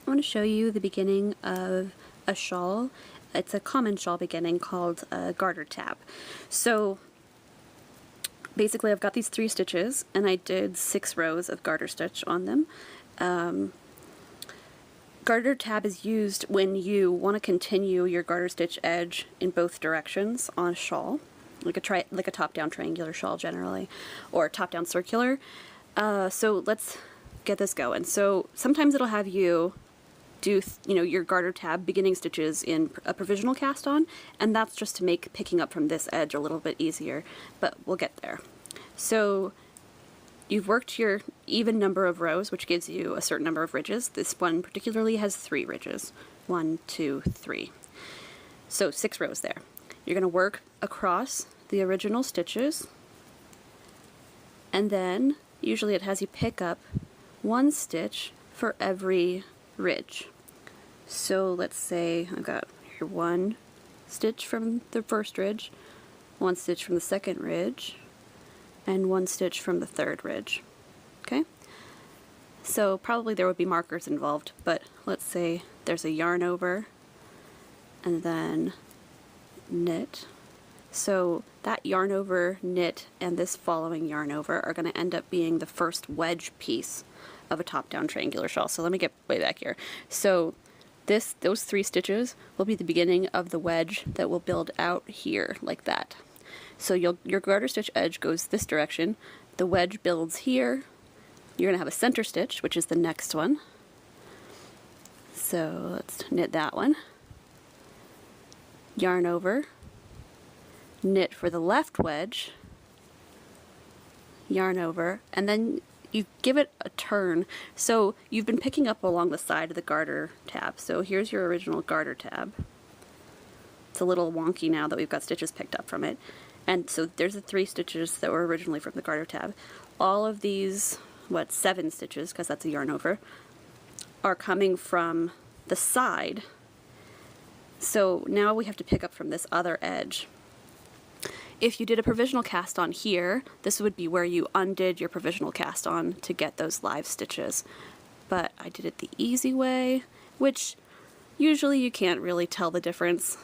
I want to show you the beginning of a shawl. It's a common shawl beginning called a garter tab. So basically I've got these 3 stitches and I did 6 rows of garter stitch on them. Garter tab is used when you want to continue your garter stitch edge in both directions on a shawl, like a top-down triangular shawl generally, or top-down circular. So let's get this going. So sometimes it'll have you do your garter tab beginning stitches in a provisional cast on, and that's just to make picking up from this edge a little bit easier, but we'll get there. So you've worked your even number of rows, which gives you a certain number of ridges. This one particularly has 3 ridges. 1, 2, 3. So 6 rows there. You're going to work across the original stitches, and then usually it has you pick up 1 stitch for every ridge. So let's say I've got here 1 stitch from the first ridge, 1 stitch from the second ridge, and 1 stitch from the third ridge. Okay? So probably there would be markers involved, but let's say there's a yarn over and then knit. So that yarn over, knit, and this following yarn over are going to end up being the first wedge piece of a top-down triangular shawl. So let me get way back here. So those 3 stitches will be the beginning of the wedge that will build out here like that. So your garter stitch edge goes this direction, the wedge builds here, you're going to have a center stitch, which is the next one. So let's knit that one. Yarn over, knit for the left wedge, yarn over, and then you give it a turn. So you've been picking up along the side of the garter tab. So here's your original garter tab. It's a little wonky now that we've got stitches picked up from it. And so there's the 3 stitches that were originally from the garter tab. All of these, 7 stitches, because that's a yarn over, are coming from the side. So now we have to pick up from this other edge. If you did a provisional cast on here, this would be where you undid your provisional cast on to get those live stitches. But I did it the easy way, which usually you can't really tell the difference.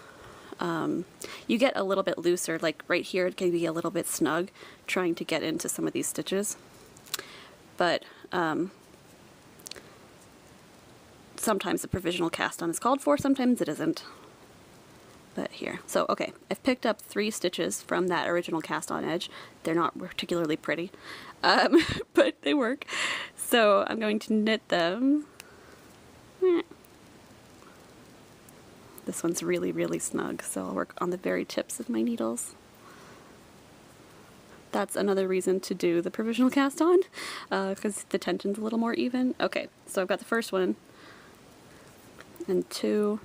You get a little bit looser, like right here it can be a little bit snug trying to get into some of these stitches. But sometimes the provisional cast on is called for, sometimes it isn't. But here, so okay, I've picked up 3 stitches from that original cast on edge. They're not particularly pretty, but they work. So I'm going to knit them. This one's really, really snug, so I'll work on the very tips of my needles. That's another reason to do the provisional cast on, because the tension's a little more even. Okay, so I've got the first one, and 2,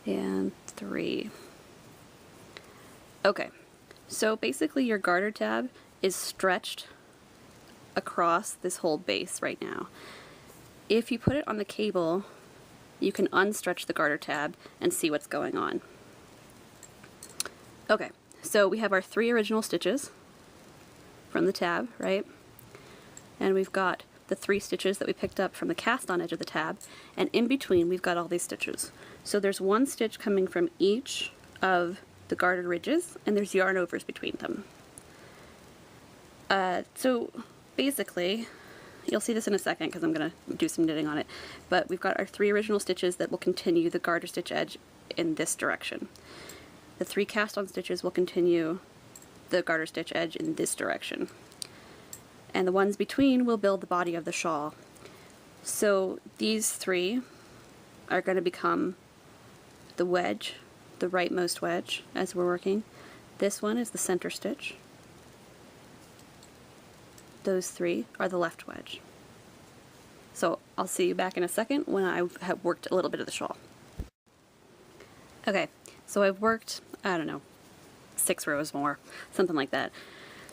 and 3. Okay, so basically your garter tab is stretched across this whole base right now. If you put it on the cable, you can unstretch the garter tab and see what's going on. Okay, so we have our 3 original stitches from the tab, right? And we've got the 3 stitches that we picked up from the cast on edge of the tab, and in between we've got all these stitches. So there's 1 stitch coming from each of the garter ridges, and there's yarn overs between them. So basically, you'll see this in a second because I'm going to do some knitting on it, but we've got our 3 original stitches that will continue the garter stitch edge in this direction. The 3 cast on stitches will continue the garter stitch edge in this direction. And the ones between will build the body of the shawl. So these 3 are going to become the wedge, the rightmost wedge as we're working. This one is the center stitch. Those 3 are the left wedge. So I'll see you back in a second when I have worked a little bit of the shawl. Okay, so I've worked, I don't know, 6 rows more, something like that.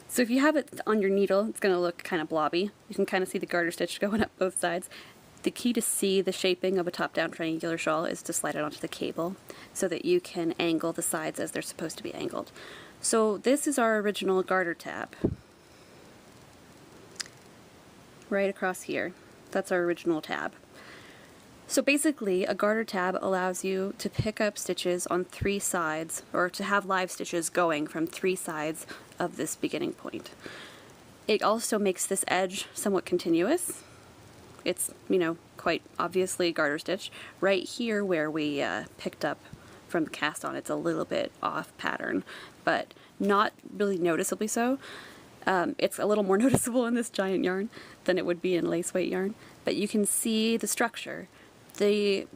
So if you have it on your needle, it's going to look kind of blobby. You can kind of see the garter stitch going up both sides. The key to see the shaping of a top-down triangular shawl is to slide it onto the cable so that you can angle the sides as they're supposed to be angled. So this is our original garter tab. right across here. That's our original tab. So basically, a garter tab allows you to pick up stitches on 3 sides, or to have live stitches going from 3 sides of this beginning point. It also makes this edge somewhat continuous. It's, you know, quite obviously a garter stitch. Right here where we picked up from the cast on, it's a little bit off pattern, but not really noticeably so. It's a little more noticeable in this giant yarn than it would be in lace weight yarn, but you can see the structure. The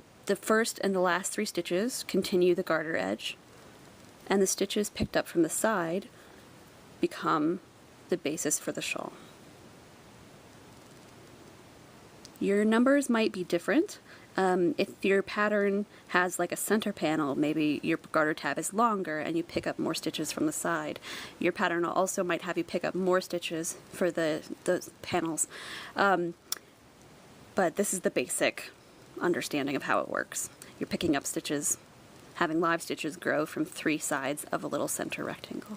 first and the last 3 stitches continue the garter edge, and the stitches picked up from the side become the basis for the shawl. Your numbers might be different. If your pattern has like a center panel, maybe your garter tab is longer and you pick up more stitches from the side. Your pattern also might have you pick up more stitches for the panels. But this is the basic understanding of how it works. You're picking up stitches, having live stitches grow from 3 sides of a little center rectangle.